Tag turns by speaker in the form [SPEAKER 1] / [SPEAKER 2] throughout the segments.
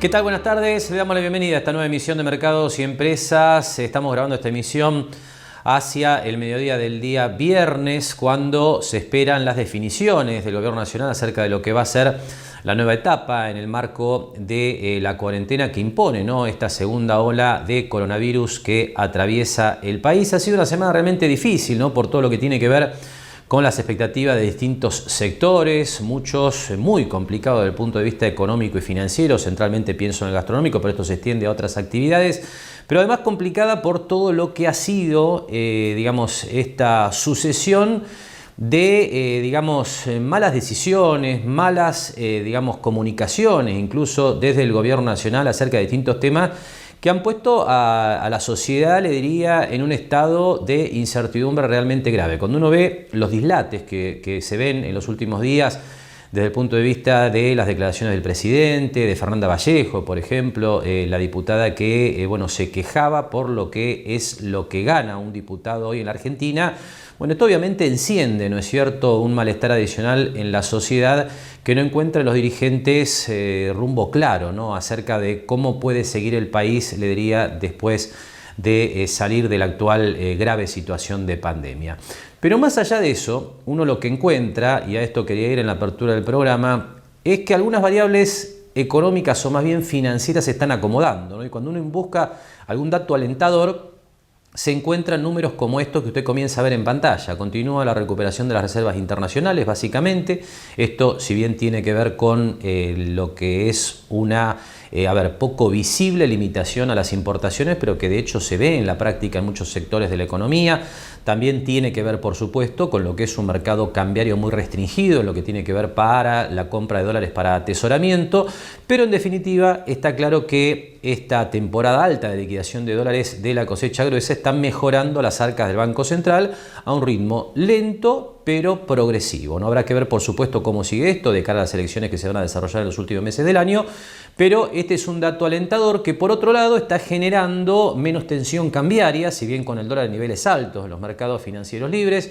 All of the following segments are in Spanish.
[SPEAKER 1] ¿Qué tal? Buenas tardes. Le damos la bienvenida a esta nueva emisión de Mercados y Empresas. Estamos grabando esta emisión hacia el mediodía del día viernes, cuando se esperan las definiciones del Gobierno Nacional acerca de lo que va a ser la nueva etapa en el marco de la cuarentena que impone, ¿no?, esta segunda ola de coronavirus que atraviesa el país. Ha sido una semana realmente difícil, ¿no?, por todo lo que tiene que ver con las expectativas de distintos sectores, muchos muy complicados desde el punto de vista económico y financiero. Centralmente pienso en el gastronómico, pero esto se extiende a otras actividades, pero además complicada por todo lo que ha sido, esta sucesión de, malas decisiones, malas, comunicaciones, incluso desde el Gobierno Nacional acerca de distintos temas que han puesto a la sociedad, le diría, en un estado de incertidumbre realmente grave. Cuando uno ve los dislates que se ven en los últimos días desde el punto de vista de las declaraciones del presidente, de Fernanda Vallejo, por ejemplo, la diputada que se quejaba por lo que gana un diputado hoy en la Argentina. Bueno, esto obviamente enciende, ¿no es cierto?, un malestar adicional en la sociedad que no encuentra en los dirigentes rumbo claro, ¿no?, acerca de cómo puede seguir el país, le diría, después de salir de la actual grave situación de pandemia. Pero más allá de eso, uno lo que encuentra, y a esto quería ir en la apertura del programa, es que algunas variables económicas o más bien financieras se están acomodando, ¿no? Y cuando uno busca algún dato alentador, se encuentran números como estos que usted comienza a ver en pantalla. Continúa la recuperación de las reservas internacionales, básicamente. Esto, si bien tiene que ver con lo que es una poco visible limitación a las importaciones, pero que de hecho se ve en la práctica en muchos sectores de la economía. También tiene que ver, por supuesto, con lo que es un mercado cambiario muy restringido, lo que tiene que ver para la compra de dólares para atesoramiento, pero en definitiva está claro que esta temporada alta de liquidación de dólares de la cosecha gruesa están mejorando las arcas del Banco Central a un ritmo lento pero progresivo. No habrá que ver, por supuesto, cómo sigue esto de cara a las elecciones que se van a desarrollar en los últimos meses del año, pero este es un dato alentador que, por otro lado, está generando menos tensión cambiaria, si bien con el dólar a niveles altos en los mercados financieros libres.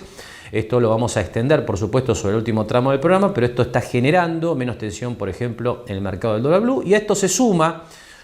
[SPEAKER 1] Esto lo vamos a extender, por supuesto, sobre el último tramo del programa, pero esto está generando menos tensión, por ejemplo, en el mercado del dólar blue, y a esto se suma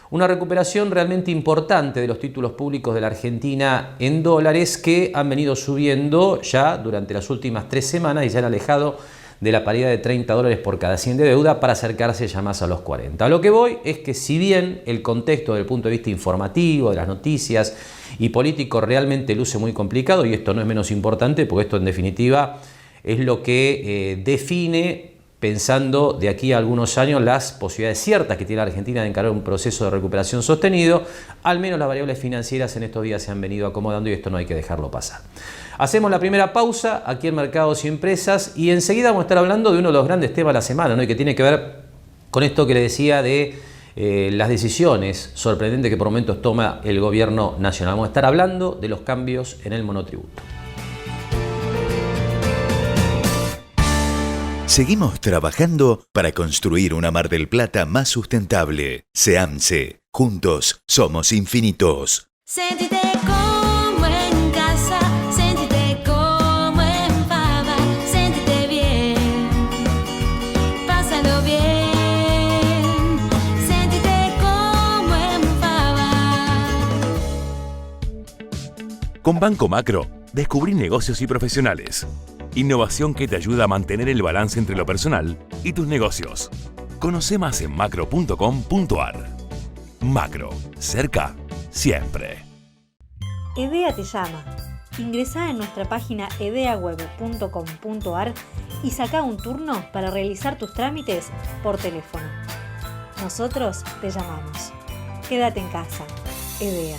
[SPEAKER 1] una recuperación realmente importante de los títulos públicos de la Argentina en dólares, que han venido subiendo ya durante las últimas 3 semanas y se han alejado de la paridad de 30 dólares por cada 100 de deuda para acercarse ya más a los 40. A lo que voy es que, si bien el contexto desde el punto de vista informativo, de las noticias y político realmente luce muy complicado, y esto no es menos importante porque esto en definitiva es lo que define, pensando de aquí a algunos años, las posibilidades ciertas que tiene la Argentina de encarar un proceso de recuperación sostenido, al menos las variables financieras en estos días se han venido acomodando y esto no hay que dejarlo pasar. Hacemos la primera pausa aquí en Mercados y Empresas y enseguida vamos a estar hablando de uno de los grandes temas de la semana, ¿no?, y que tiene que ver con esto que le decía de las decisiones sorprendentes que por momentos toma el Gobierno Nacional. Vamos a estar hablando de los cambios en el monotributo.
[SPEAKER 2] Seguimos trabajando para construir una Mar del Plata más sustentable. SEAMSE. Juntos somos infinitos.
[SPEAKER 3] Sentite como en casa, sentite como en Fava, sentite bien, pásalo bien, sentite como en Fava.
[SPEAKER 4] Con Banco Macro, descubrí negocios y profesionales. Innovación que te ayuda a mantener el balance entre lo personal y tus negocios. Conoce más en macro.com.ar. Macro, cerca, siempre.
[SPEAKER 5] EDEA te llama. Ingresá en nuestra página edeaweb.com.ar y saca un turno para realizar tus trámites por teléfono. Nosotros te llamamos. Quédate en casa. EDEA.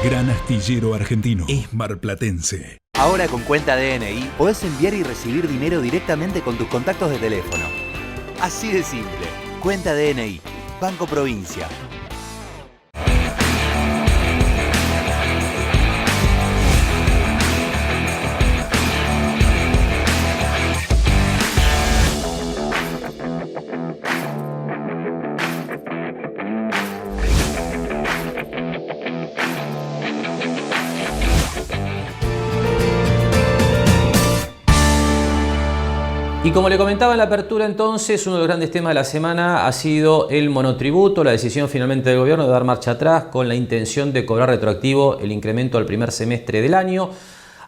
[SPEAKER 6] Gran astillero argentino es marplatense.
[SPEAKER 7] Ahora con cuenta DNI podés enviar y recibir dinero directamente con tus contactos de teléfono. Así de simple. Cuenta DNI. Banco Provincia.
[SPEAKER 1] Y como le comentaba en la apertura entonces, uno de los grandes temas de la semana ha sido el monotributo, la decisión finalmente del gobierno de dar marcha atrás con la intención de cobrar retroactivo el incremento al primer semestre del año.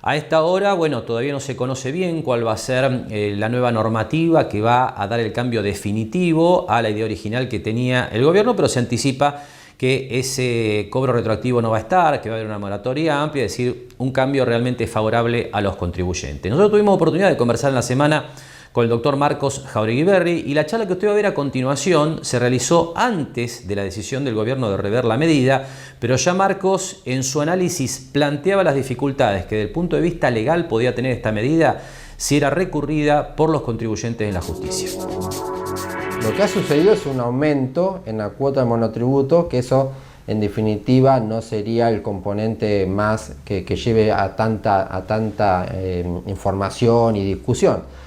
[SPEAKER 1] A esta hora, bueno, todavía no se conoce bien cuál va a ser la nueva normativa que va a dar el cambio definitivo a la idea original que tenía el gobierno, pero se anticipa que ese cobro retroactivo no va a estar, que va a haber una moratoria amplia, es decir, un cambio realmente favorable a los contribuyentes. Nosotros tuvimos oportunidad de conversar en la semana con el doctor Marcos Jauregui Berri, y la charla que usted va a ver a continuación se realizó antes de la decisión del gobierno de rever la medida, pero ya Marcos en su análisis planteaba las dificultades que desde el punto de vista legal podía tener esta medida si era recurrida por los contribuyentes en la justicia.
[SPEAKER 8] Lo que ha sucedido es un aumento en la cuota de monotributo, que eso en definitiva no sería el componente más que lleve a tanta información y discusión.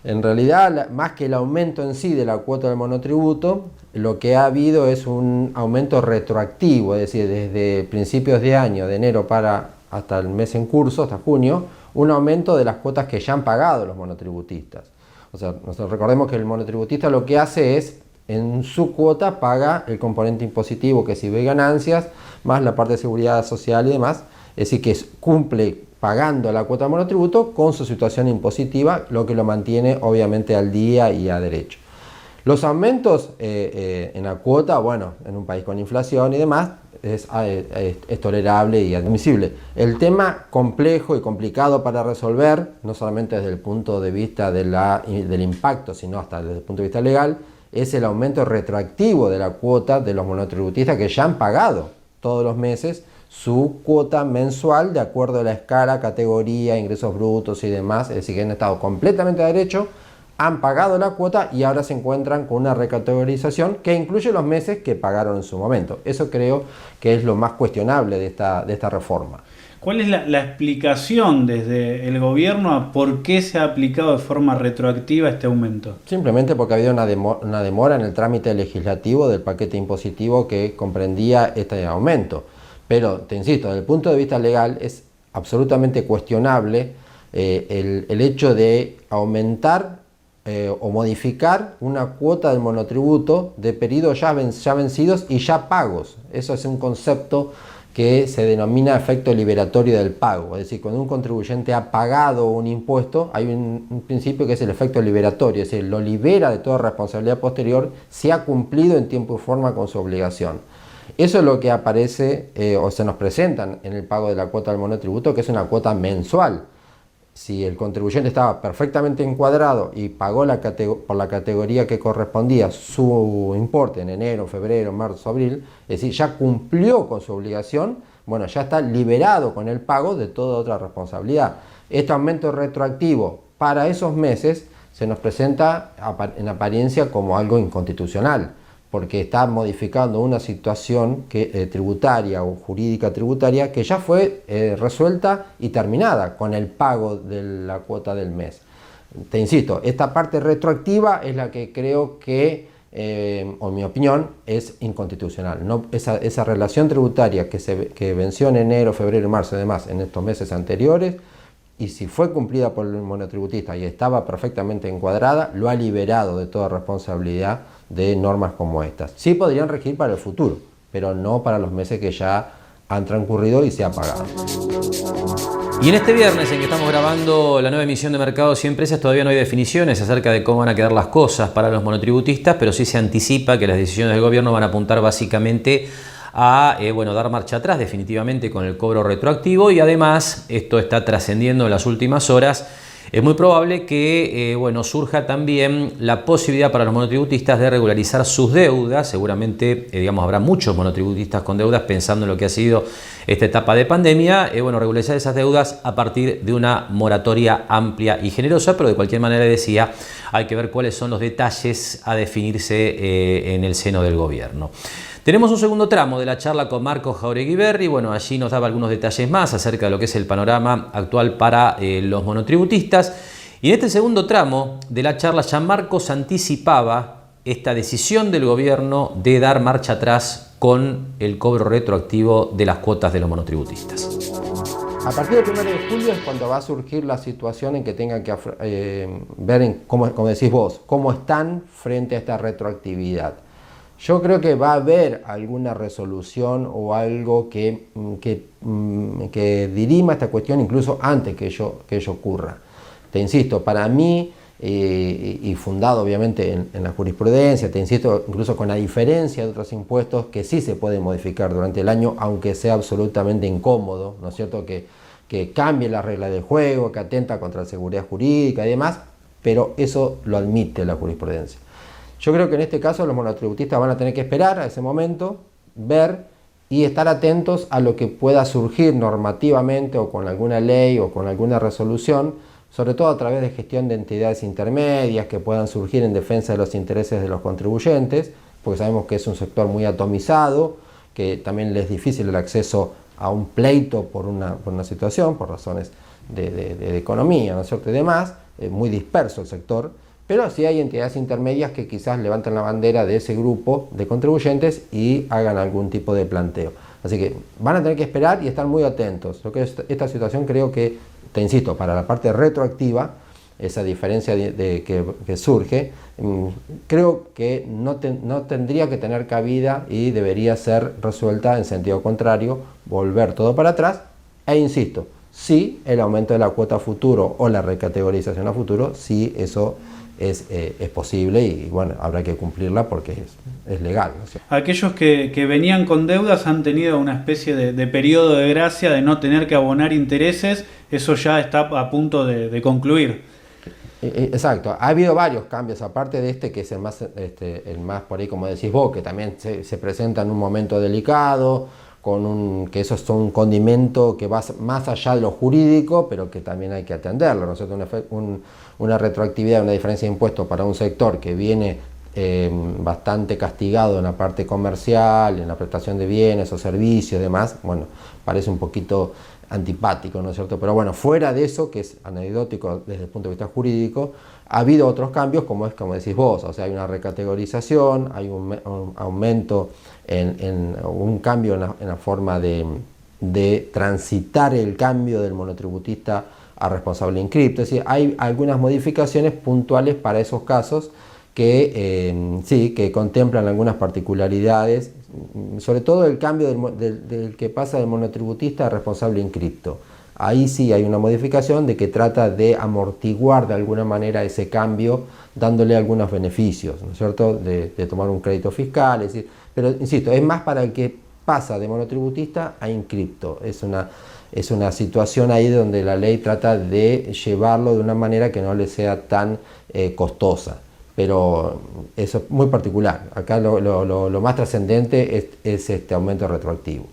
[SPEAKER 8] En realidad, más que el aumento en sí de la cuota del monotributo, lo que ha habido es un aumento retroactivo, es decir, desde principios de año, de enero hasta el mes en curso, hasta junio, un aumento de las cuotas que ya han pagado los monotributistas. O sea, nosotros recordemos que el monotributista lo que hace es, en su cuota paga el componente impositivo, que si ve ganancias, más la parte de seguridad social y demás, es decir, que cumple pagando la cuota de monotributo con su situación impositiva, lo que lo mantiene obviamente al día y a derecho. Los aumentos en la cuota, bueno, en un país con inflación y demás, es tolerable y admisible. El tema complejo y complicado para resolver, no solamente desde el punto de vista del impacto, sino hasta desde el punto de vista legal, es el aumento retroactivo de la cuota de los monotributistas que ya han pagado todos los meses su cuota mensual de acuerdo a la escala, categoría, ingresos brutos y demás, es decir, que han estado completamente a derecho, han pagado la cuota y ahora se encuentran con una recategorización que incluye los meses que pagaron en su momento. Eso creo que es lo más cuestionable de esta reforma.
[SPEAKER 9] ¿Cuál es la explicación desde el gobierno a por qué se ha aplicado de forma retroactiva este aumento?
[SPEAKER 8] Simplemente porque ha habido una demora en el trámite legislativo del paquete impositivo que comprendía este aumento. Pero, te insisto, desde el punto de vista legal es absolutamente cuestionable el hecho de aumentar o modificar una cuota del monotributo de periodos ya vencidos y ya pagos. Eso es un concepto que se denomina efecto liberatorio del pago. Es decir, cuando un contribuyente ha pagado un impuesto, hay un principio que es el efecto liberatorio, es decir, lo libera de toda responsabilidad posterior si ha cumplido en tiempo y forma con su obligación. Eso es lo que aparece o se nos presentan en el pago de la cuota del monotributo, que es una cuota mensual. Si el contribuyente estaba perfectamente encuadrado y pagó por la categoría que correspondía su importe en enero, febrero, marzo, abril, es decir, ya cumplió con su obligación, bueno, ya está liberado con el pago de toda otra responsabilidad. Este aumento retroactivo para esos meses se nos presenta en apariencia como algo inconstitucional, porque está modificando una situación tributaria o jurídica tributaria que ya fue resuelta y terminada con el pago de la cuota del mes. Te insisto, esta parte retroactiva es la que creo que, o en mi opinión, es inconstitucional. No, esa relación tributaria que venció en enero, febrero y marzo y demás en estos meses anteriores, y si fue cumplida por el monotributista y estaba perfectamente encuadrada, lo ha liberado de toda responsabilidad de normas como estas. Sí podrían regir para el futuro, pero no para los meses que ya han transcurrido y se ha pagado.
[SPEAKER 1] Y en este viernes en que estamos grabando la nueva emisión de Mercados y Empresas, todavía no hay definiciones acerca de cómo van a quedar las cosas para los monotributistas, pero sí se anticipa que las decisiones del gobierno van a apuntar básicamente a dar marcha atrás definitivamente con el cobro retroactivo, y además esto está trascendiendo en las últimas horas es muy probable que surja también la posibilidad para los monotributistas de regularizar sus deudas. Seguramente habrá muchos monotributistas con deudas pensando en lo que ha sido esta etapa de pandemia. Regularizar esas deudas a partir de una moratoria amplia y generosa, pero de cualquier manera, decía, hay que ver cuáles son los detalles a definirse en el seno del gobierno. Tenemos un segundo tramo de la charla con Marcos Jáuregui Berry. Allí nos daba algunos detalles más acerca de lo que es el panorama actual para los monotributistas. Y en este segundo tramo de la charla ya Marcos anticipaba esta decisión del gobierno de dar marcha atrás con el cobro retroactivo de las cuotas de los monotributistas.
[SPEAKER 8] A partir del 1 de julio es cuando va a surgir la situación en que tengan que ver, como decís vos, cómo están frente a esta retroactividad. Yo creo que va a haber alguna resolución o algo que dirima esta cuestión incluso antes que ello ocurra. Te insisto, para mí, y fundado obviamente en la jurisprudencia, te insisto, incluso con la diferencia de otros impuestos que sí se pueden modificar durante el año, aunque sea absolutamente incómodo, ¿no es cierto?, que cambie la regla del juego, que atenta contra la seguridad jurídica y demás, pero eso lo admite la jurisprudencia. Yo creo que en este caso los monotributistas van a tener que esperar a ese momento, ver y estar atentos a lo que pueda surgir normativamente o con alguna ley o con alguna resolución, sobre todo a través de gestión de entidades intermedias que puedan surgir en defensa de los intereses de los contribuyentes, porque sabemos que es un sector muy atomizado, que también les es difícil el acceso a un pleito por una situación, por razones de economía, ¿no es cierto?, y demás, muy disperso el sector. Pero sí hay entidades intermedias que quizás levanten la bandera de ese grupo de contribuyentes y hagan algún tipo de planteo. Así que van a tener que esperar y estar muy atentos. Lo que esta situación creo que, te insisto, para la parte retroactiva, esa diferencia que surge, creo que no tendría que tener cabida y debería ser resuelta en sentido contrario, volver todo para atrás. E insisto, sí el aumento de la cuota a futuro o la recategorización a futuro, sí eso es posible y habrá que cumplirla porque es legal, ¿no?
[SPEAKER 9] Aquellos que venían con deudas han tenido una especie de periodo de gracia de no tener que abonar intereses, eso ya está a punto de concluir.
[SPEAKER 8] Exacto, ha habido varios cambios, aparte de que es el más por ahí, como decís vos, que también se presenta en un momento delicado, que eso es un condimento que va más allá de lo jurídico, pero que también hay que atenderlo, ¿no es cierto? Una retroactividad, una diferencia de impuestos para un sector que viene bastante castigado en la parte comercial, en la prestación de bienes o servicios y demás, parece un poquito antipático, ¿no es cierto? Pero fuera de eso, que es anecdótico desde el punto de vista jurídico, ha habido otros cambios, como decís vos, o sea, hay una recategorización, hay un aumento, un cambio en la forma de transitar el cambio del monotributista a responsable inscripto, es decir, hay algunas modificaciones puntuales para esos casos que contemplan algunas particularidades, sobre todo el cambio del que pasa del monotributista a responsable inscripto. Ahí sí hay una modificación de que trata de amortiguar de alguna manera ese cambio, dándole algunos beneficios, ¿no es cierto?, de tomar un crédito fiscal, es decir, pero insisto, es más para el que pasa de monotributista a inscripto. Es una situación ahí donde la ley trata de llevarlo de una manera que no le sea tan costosa. Pero eso es muy particular. Acá lo más trascendente es este aumento retroactivo.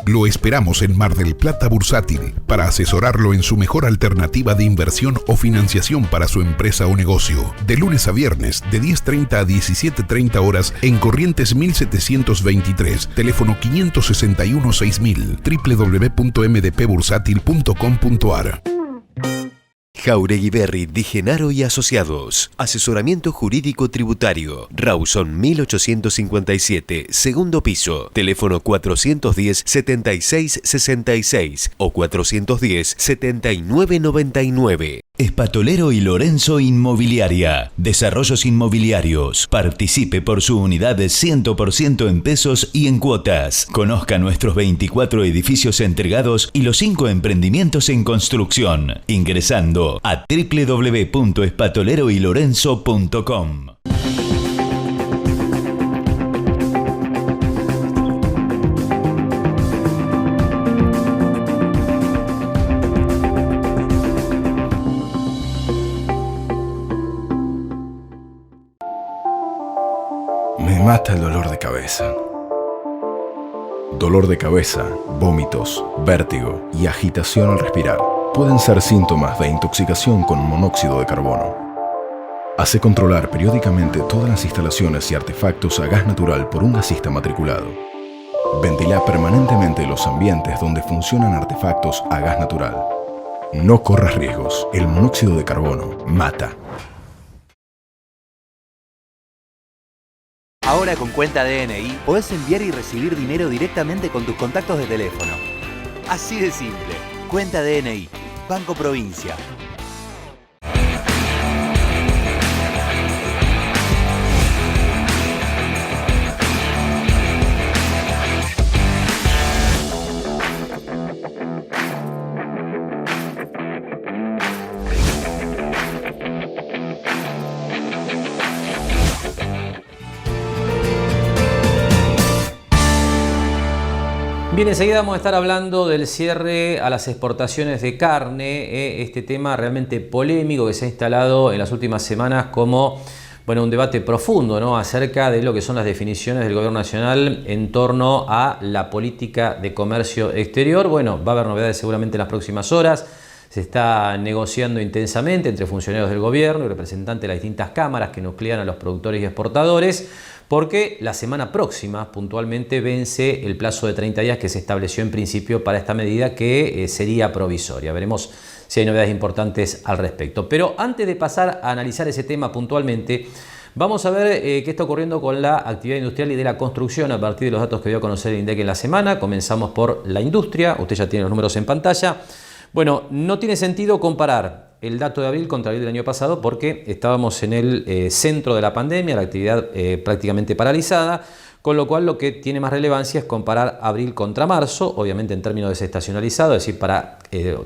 [SPEAKER 6] Lo esperamos en Mar del Plata Bursátil para asesorarlo en su mejor alternativa de inversión o financiación para su empresa o negocio. De lunes a viernes, de 10:30 a 17:30 horas en Corrientes 1723, teléfono 561-6000, www.mdpbursátil.com.ar.
[SPEAKER 2] Jáuregui Berry Di Genaro y Asociados. Asesoramiento jurídico tributario. Rawson 1857, segundo piso. Teléfono 410-7666 o 410-7999. Espatolero y Lorenzo Inmobiliaria. Desarrollos inmobiliarios. Participe por su unidad de 100% en pesos y en cuotas. Conozca nuestros 24 edificios entregados y los 5 emprendimientos en construcción. Ingresando a www.espatoleroylorenzo.com.
[SPEAKER 10] Me mata el dolor de cabeza. Dolor de cabeza, vómitos, vértigo y agitación al respirar pueden ser síntomas de intoxicación con monóxido de carbono. Hace controlar periódicamente todas las instalaciones y artefactos a gas natural por un gasista matriculado. Ventila permanentemente los ambientes donde funcionan artefactos a gas natural. No corras riesgos. El monóxido de carbono mata.
[SPEAKER 7] Ahora con cuenta DNI podés enviar y recibir dinero directamente con tus contactos de teléfono. Así de simple. Cuenta DNI. Banco Provincia.
[SPEAKER 1] Bien, enseguida vamos a estar hablando del cierre a las exportaciones de carne, este tema realmente polémico que se ha instalado en las últimas semanas como un debate profundo, ¿no?, acerca de lo que son las definiciones del Gobierno Nacional en torno a la política de comercio exterior. Bueno, va a haber novedades seguramente en las próximas horas. Se está negociando intensamente entre funcionarios del gobierno y representantes de las distintas cámaras que nuclean a los productores y exportadores, porque la semana próxima puntualmente vence el plazo de 30 días que se estableció en principio para esta medida que sería provisoria. Veremos si hay novedades importantes al respecto. Pero antes de pasar a analizar ese tema puntualmente, vamos a ver qué está ocurriendo con la actividad industrial y de la construcción a partir de los datos que dio a conocer el INDEC en la semana. Comenzamos por la industria. Usted ya tiene los números en pantalla. Bueno, no tiene sentido comparar el dato de abril contra abril del año pasado porque estábamos en el centro de la pandemia, la actividad prácticamente paralizada, con lo cual lo que tiene más relevancia es comparar abril contra marzo, obviamente en términos desestacionalizados, es decir, para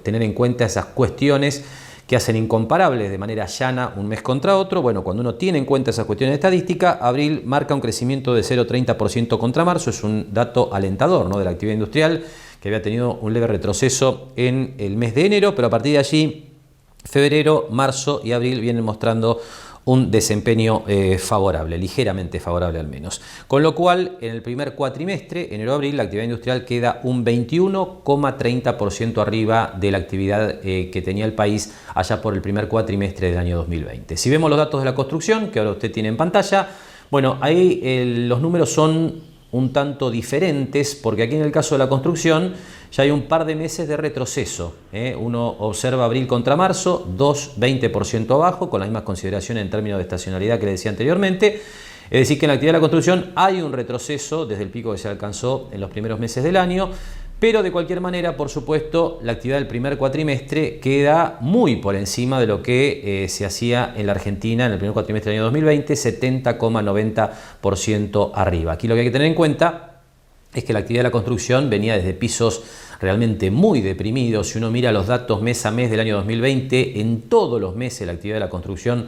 [SPEAKER 1] tener en cuenta esas cuestiones que hacen incomparables de manera llana un mes contra otro. Bueno, cuando uno tiene en cuenta esas cuestiones estadísticas, abril marca un crecimiento de 0,30% contra marzo, es un dato alentador, ¿no?, de la actividad industrial, que había tenido un leve retroceso en el mes de enero, pero a partir de allí, febrero, marzo y abril vienen mostrando un desempeño favorable, ligeramente favorable al menos. Con lo cual, en el primer cuatrimestre, enero-abril, la actividad industrial queda un 21,30% arriba de la actividad que tenía el país allá por el primer cuatrimestre del año 2020. Si vemos los datos de la construcción, que ahora usted tiene en pantalla, bueno, ahí los números son un tanto diferentes, porque aquí en el caso de la construcción ya hay un par de meses de retroceso. Uno observa abril contra marzo, 2,20% abajo, con las mismas consideraciones en términos de estacionalidad que le decía anteriormente. Es decir, que en la actividad de la construcción hay un retroceso desde el pico que se alcanzó en los primeros meses del año, pero de cualquier manera, por supuesto, la actividad del primer cuatrimestre queda muy por encima de lo que se hacía en la Argentina en el primer cuatrimestre del año 2020, 70,90% arriba. Aquí lo que hay que tener en cuenta es que la actividad de la construcción venía desde pisos realmente muy deprimidos. Si uno mira los datos mes a mes del año 2020, en todos los meses la actividad de la construcción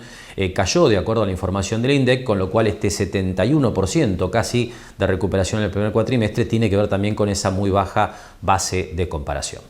[SPEAKER 1] cayó de acuerdo a la información del INDEC, con lo cual este 71% casi de recuperación en el primer cuatrimestre tiene que ver también con esa muy baja base de comparación.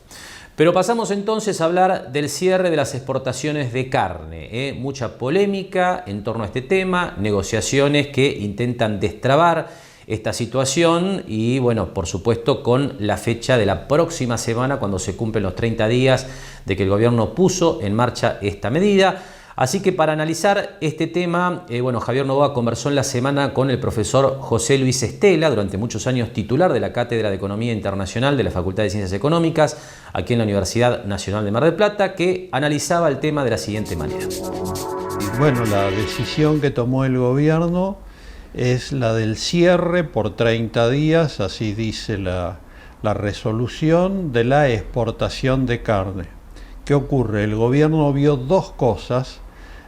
[SPEAKER 1] Pero pasamos entonces a hablar del cierre de las exportaciones de carne. Mucha polémica en torno a este tema, negociaciones que intentan destrabar esta situación y, bueno, por supuesto con la fecha de la próxima semana cuando se cumplen los 30 días de que el gobierno puso en marcha esta medida. Así que para analizar este tema, Javier Novoa conversó en la semana con el profesor José Luis Estela, durante muchos años titular de la Cátedra de Economía Internacional de la Facultad de Ciencias Económicas, aquí en la Universidad Nacional de Mar del Plata, que analizaba el tema de la siguiente manera.
[SPEAKER 11] Bueno, la decisión que tomó el gobierno es la del cierre por 30 días, así dice la resolución, de la exportación de carne, ¿Qué ocurre? El gobierno vio dos cosas.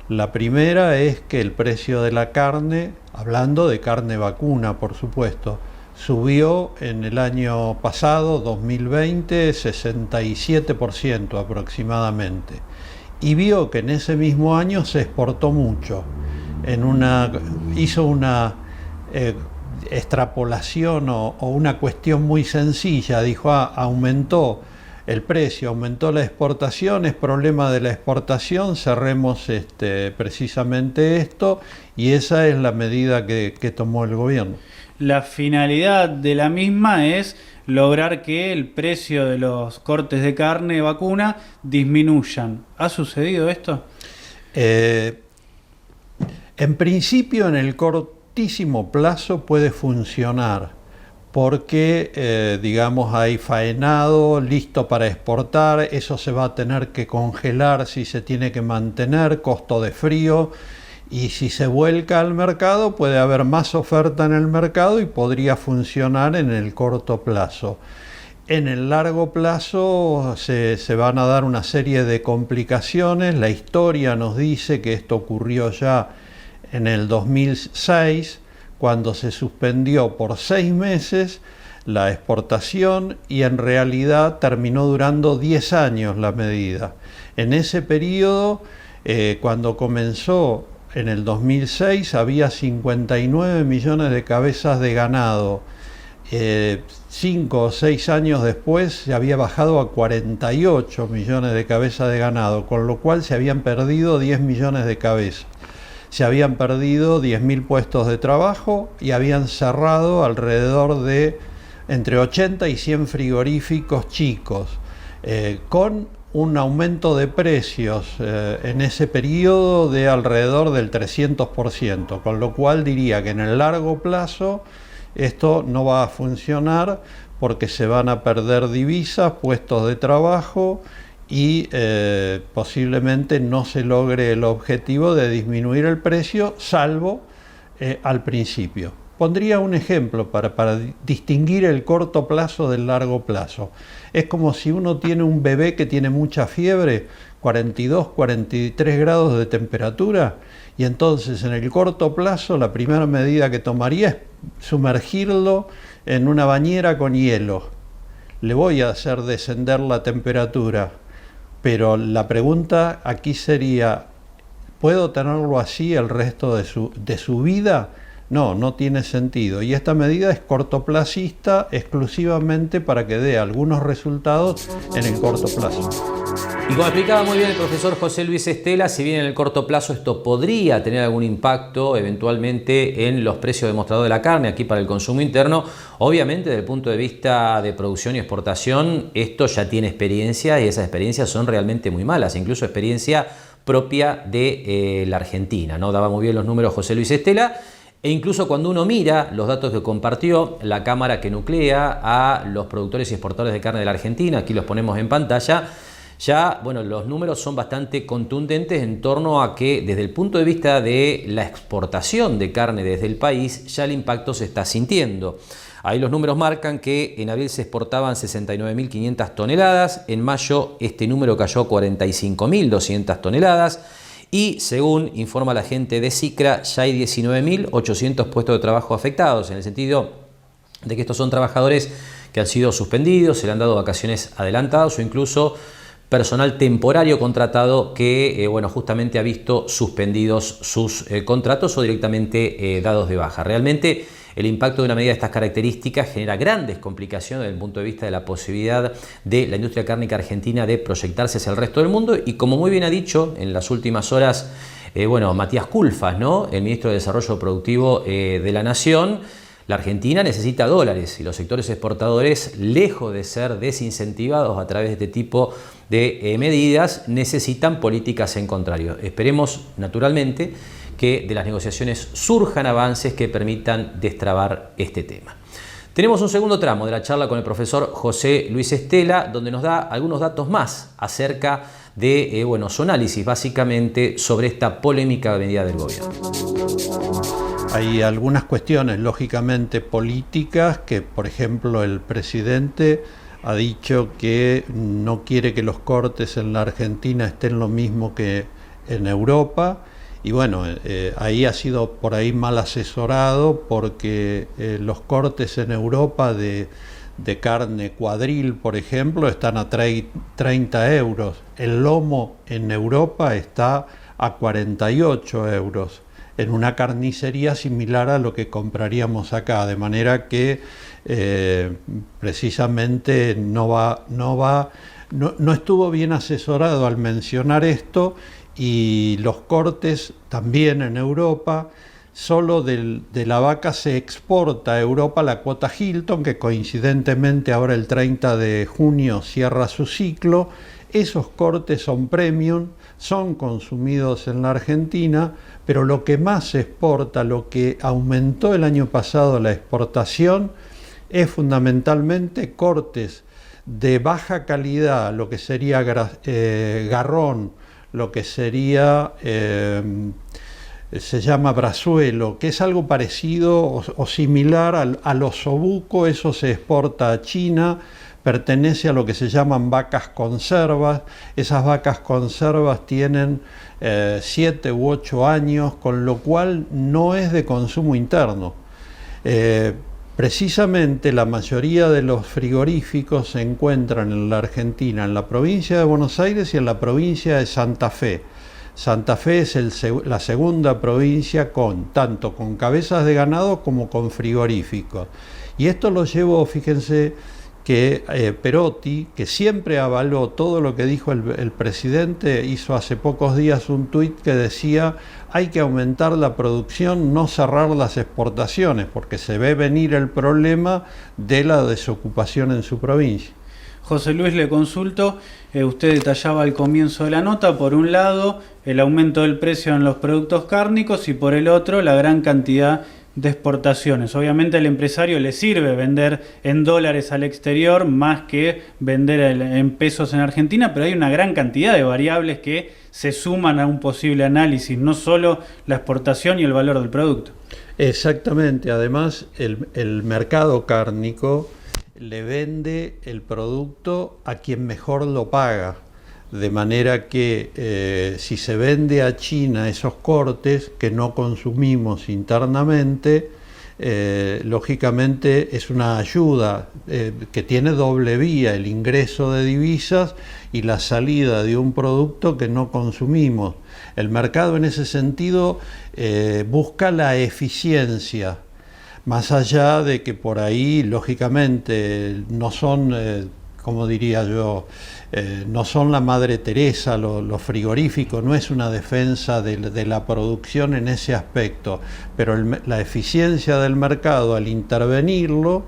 [SPEAKER 11] La primera es que el precio de la carne, hablando de carne vacuna por supuesto, subió en el año pasado, 2020, 67% aproximadamente. Y vio que en ese mismo año se exportó mucho. Hizo una extrapolación o una cuestión muy sencilla. Dijo, aumentó el precio, aumentó la exportación, es problema de la exportación, cerremos precisamente esto, y esa es la medida que tomó el gobierno.
[SPEAKER 9] La finalidad de la misma es lograr que el precio de los cortes de carne vacuna disminuyan. ¿Ha sucedido esto?
[SPEAKER 11] En principio, en el cortísimo plazo puede funcionar, porque digamos hay faenado listo para exportar, eso se va a tener que congelar si se tiene que mantener, costo de frío. Y si se vuelca al mercado, puede haber más oferta en el mercado y podría funcionar en el corto plazo. En el largo plazo se van a dar una serie de complicaciones. La historia nos dice que esto ocurrió ya en el 2006, cuando se suspendió por 6 meses la exportación y en realidad terminó durando 10 años la medida. En ese periodo, cuando comenzó en el 2006, había 59 millones de cabezas de ganado. 5 o 6 años después se había bajado a 48 millones de cabezas de ganado, con lo cual se habían perdido 10 millones de cabezas. Se habían perdido 10.000 puestos de trabajo y habían cerrado alrededor de entre 80 y 100 frigoríficos chicos, con un aumento de precios en ese periodo de alrededor del 300%, con lo cual diría que en el largo plazo esto no va a funcionar porque se van a perder divisas, puestos de trabajo y posiblemente no se logre el objetivo de disminuir el precio, salvo al principio. Pondría un ejemplo para distinguir el corto plazo del largo plazo. Es como si uno tiene un bebé que tiene mucha fiebre, 42, 43 grados de temperatura, y entonces en el corto plazo la primera medida que tomaría es sumergirlo en una bañera con hielo. Le voy a hacer descender la temperatura, pero la pregunta aquí sería, ¿puedo tenerlo así el resto de su vida? No, no tiene sentido. Y esta medida es cortoplacista exclusivamente para que dé algunos resultados en el corto plazo.
[SPEAKER 1] Y como explicaba muy bien el profesor José Luis Estela, si bien en el corto plazo esto podría tener algún impacto eventualmente en los precios de mostrador de la carne aquí para el consumo interno, obviamente desde el punto de vista de producción y exportación esto ya tiene experiencia y esas experiencias son realmente muy malas, incluso experiencia propia de la Argentina, ¿no? Daba muy bien los números José Luis Estela. E incluso cuando uno mira los datos que compartió la cámara que nuclea a los productores y exportadores de carne de la Argentina, aquí los ponemos en pantalla, ya los números son bastante contundentes en torno a que desde el punto de vista de la exportación de carne desde el país, ya el impacto se está sintiendo. Ahí los números marcan que en abril se exportaban 69.500 toneladas, en mayo este número cayó a 45.200 toneladas, y según informa la gente de SICRA, ya hay 19.800 puestos de trabajo afectados, en el sentido de que estos son trabajadores que han sido suspendidos, se le han dado vacaciones adelantadas o incluso personal temporario contratado que justamente ha visto suspendidos sus contratos o directamente dados de baja. Realmente el impacto de una medida de estas características genera grandes complicaciones desde el punto de vista de la posibilidad de la industria cárnica argentina de proyectarse hacia el resto del mundo y como muy bien ha dicho en las últimas horas Matías Culfas, ¿no? El ministro de Desarrollo Productivo de la Nación, la Argentina necesita dólares y los sectores exportadores, lejos de ser desincentivados a través de este tipo de medidas, necesitan políticas en contrario. Esperemos naturalmente que de las negociaciones surjan avances que permitan destrabar este tema. Tenemos un segundo tramo de la charla con el profesor José Luis Estela, donde nos da algunos datos más acerca de su análisis básicamente sobre esta polémica medida del gobierno.
[SPEAKER 11] Hay algunas cuestiones lógicamente políticas que, por ejemplo, el presidente ha dicho que no quiere que los cortes en la Argentina estén lo mismo que en Europa. Y bueno, ahí ha sido por ahí mal asesorado, porque los cortes en Europa de carne cuadril, por ejemplo, están a 30 euros. El lomo en Europa está a 48 euros en una carnicería similar a lo que compraríamos acá, de manera que precisamente no estuvo bien asesorado al mencionar esto. Y los cortes también en Europa, solo de la vaca se exporta a Europa la cuota Hilton, que coincidentemente ahora el 30 de junio cierra su ciclo. Esos cortes son premium, son consumidos en la Argentina, pero lo que más se exporta, lo que aumentó el año pasado la exportación, es fundamentalmente cortes de baja calidad, lo que sería garrón, lo que sería, se llama brazuelo, que es algo parecido o similar al osobuco. Eso se exporta a China, pertenece a lo que se llaman vacas conservas. Esas vacas conservas tienen 7 u 8 años, con lo cual no es de consumo interno. Precisamente la mayoría de los frigoríficos se encuentran en la Argentina, en la provincia de Buenos Aires y en la provincia de Santa Fe. Santa Fe es la segunda provincia tanto con cabezas de ganado como con frigoríficos. Y esto lo llevó, fíjense, que Perotti, que siempre avaló todo lo que dijo el presidente, hizo hace pocos días un tuit que decía: hay que aumentar la producción, no cerrar las exportaciones, porque se ve venir el problema de la desocupación en su provincia.
[SPEAKER 9] José Luis, le consulto, usted detallaba al comienzo de la nota, por un lado, el aumento del precio en los productos cárnicos y por el otro, la gran cantidad de exportaciones. Obviamente al empresario le sirve vender en dólares al exterior más que vender en pesos en Argentina, pero hay una gran cantidad de variables que se suman a un posible análisis, no solo la exportación y el valor del producto.
[SPEAKER 11] Exactamente, además el mercado cárnico le vende el producto a quien mejor lo paga. De manera que si se vende a China esos cortes que no consumimos internamente, lógicamente es una ayuda que tiene doble vía: el ingreso de divisas y la salida de un producto que no consumimos. El mercado en ese sentido busca la eficiencia, más allá de que por ahí lógicamente no son, como diría yo, no son la Madre Teresa, los frigoríficos, no es una defensa de la producción en ese aspecto, pero la eficiencia del mercado al intervenirlo,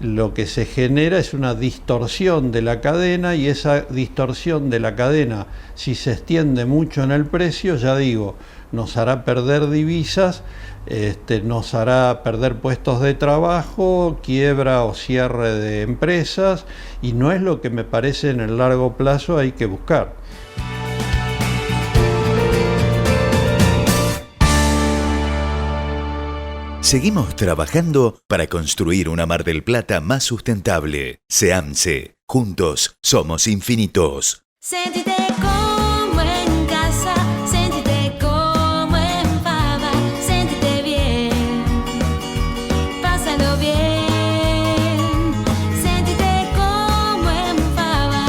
[SPEAKER 11] lo que se genera es una distorsión de la cadena, y esa distorsión de la cadena, si se extiende mucho en el precio, ya digo, nos hará perder divisas, nos hará perder puestos de trabajo, quiebra o cierre de empresas, y no es lo que me parece en el largo plazo hay que buscar.
[SPEAKER 2] Seguimos trabajando para construir una Mar del Plata más sustentable. SEAMSE. Juntos somos infinitos.
[SPEAKER 3] Sentite como en casa, sentite como en Fava, sentite bien, pásalo bien, sentite como en Fava.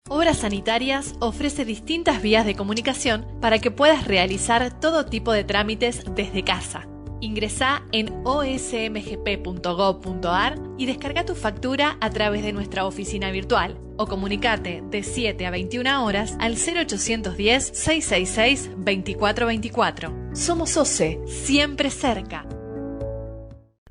[SPEAKER 12] Obras Sanitarias ofrece distintas vías de comunicación para que puedas realizar todo tipo de trámites desde casa. Ingresá en osmgp.gov.ar y descarga tu factura a través de nuestra oficina virtual o comunicate de 7 a 21 horas al 0810-666-2424. Somos OCE, siempre cerca.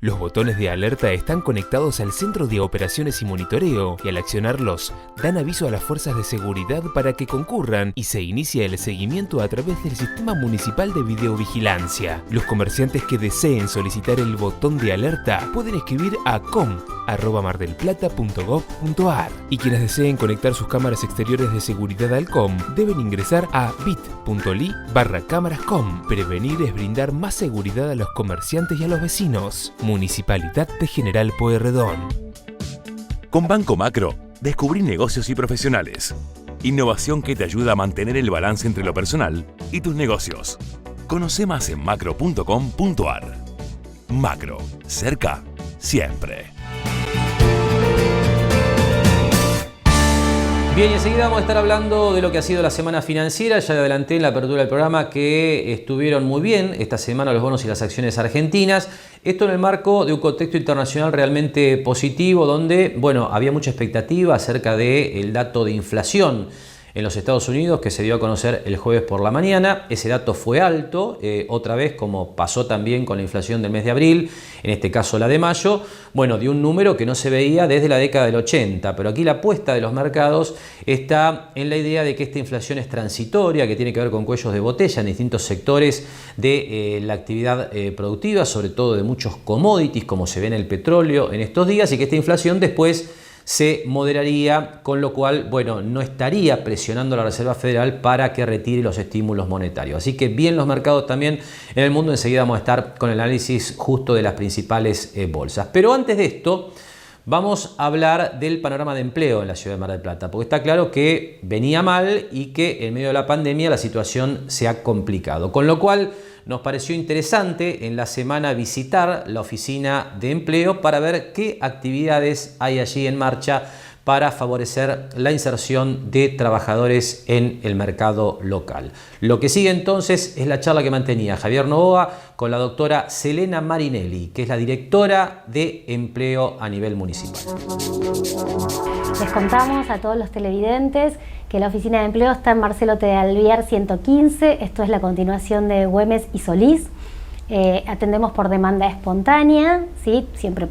[SPEAKER 13] Los botones de alerta están conectados al centro de operaciones y monitoreo y al accionarlos dan aviso a las fuerzas de seguridad para que concurran y se inicia el seguimiento a través del Sistema Municipal de Videovigilancia. Los comerciantes que deseen solicitar el botón de alerta pueden escribir a com@mardelplata.gov.ar y quienes deseen conectar sus cámaras exteriores de seguridad al COM deben ingresar a bit.ly/cámarascom. Prevenir es brindar más seguridad a los comerciantes y a los vecinos. Municipalidad de General Pueyrredón.
[SPEAKER 4] Con Banco Macro, descubrí negocios y profesionales. Innovación que te ayuda a mantener el balance entre lo personal y tus negocios. Conoce más en macro.com.ar. Macro, cerca, siempre.
[SPEAKER 1] Bien, y enseguida vamos a estar hablando de lo que ha sido la semana financiera. Ya adelanté en la apertura del programa que estuvieron muy bien esta semana los bonos y las acciones argentinas. Esto en el marco de un contexto internacional realmente positivo, donde, bueno, había mucha expectativa acerca del dato de inflación en los Estados Unidos que se dio a conocer el jueves por la mañana. Ese dato fue alto, otra vez como pasó también con la inflación del mes de abril, en este caso la de mayo, bueno, de un número que no se veía desde la década del 80, pero aquí la apuesta de los mercados está en la idea de que esta inflación es transitoria, que tiene que ver con cuellos de botella en distintos sectores de la actividad productiva, sobre todo de muchos commodities, como se ve en el petróleo en estos días, y que esta inflación después se moderaría, con lo cual, bueno, no estaría presionando a la Reserva Federal para que retire los estímulos monetarios. Así que bien los mercados también en el mundo. Enseguida vamos a estar con el análisis justo de las principales bolsas. Pero antes de esto, vamos a hablar del panorama de empleo en la ciudad de Mar del Plata, porque está claro que venía mal y que en medio de la pandemia la situación se ha complicado. Con lo cual, nos pareció interesante en la semana visitar la oficina de empleo para ver qué actividades hay allí en marcha para favorecer la inserción de trabajadores en el mercado local. Lo que sigue entonces es la charla que mantenía Javier Novoa con la doctora Selena Marinelli, que es la directora de empleo a nivel municipal.
[SPEAKER 14] Les contamos a todos los televidentes que la oficina de empleo está en Marcelo T. de Alvear 115, esto es la continuación de Güemes y Solís. Atendemos por demanda espontánea, ¿sí? Siempre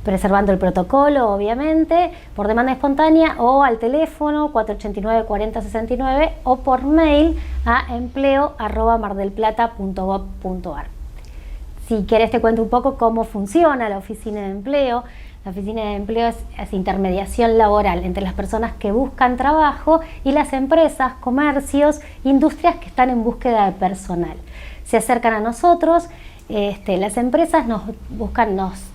[SPEAKER 14] preservando el protocolo, obviamente, por demanda espontánea o al teléfono 489-4069 o por mail a empleo@mardelplata.gov.ar. Si querés te cuento un poco cómo funciona la oficina de empleo. La oficina de empleo es intermediación laboral entre las personas que buscan trabajo y las empresas, comercios, industrias que están en búsqueda de personal. Se acercan a nosotros, las empresas nos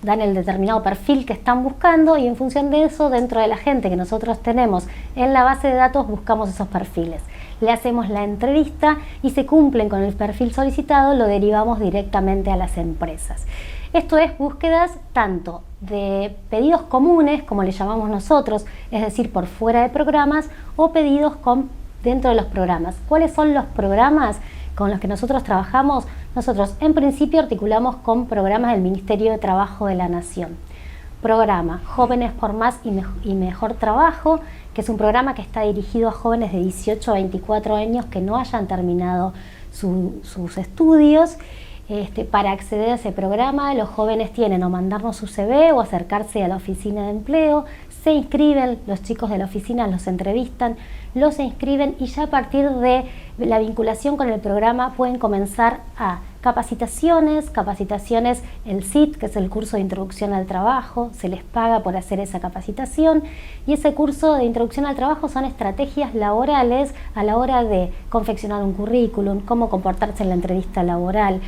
[SPEAKER 14] dan el determinado perfil que están buscando y en función de eso, dentro de la gente que nosotros tenemos en la base de datos, buscamos esos perfiles. Le hacemos la entrevista y si cumplen con el perfil solicitado, lo derivamos directamente a las empresas. Esto es búsquedas tanto de pedidos comunes, como le llamamos nosotros, es decir, por fuera de programas, o pedidos dentro de los programas. ¿Cuáles son los programas con los que nosotros trabajamos? Nosotros en principio articulamos con programas del Ministerio de Trabajo de la Nación. Programa Jóvenes por Más y Mejor Trabajo, que es un programa que está dirigido a jóvenes de 18 a 24 años que no hayan terminado sus estudios. Para acceder a ese programa, los jóvenes tienen o mandarnos su CV o acercarse a la oficina de empleo, se inscriben, los chicos de la oficina los entrevistan, los inscriben y ya a partir de la vinculación con el programa pueden comenzar a capacitaciones, el CIT, que es el curso de introducción al trabajo, se les paga por hacer esa capacitación y ese curso de introducción al trabajo son estrategias laborales a la hora de confeccionar un currículum, cómo comportarse en la entrevista laboral,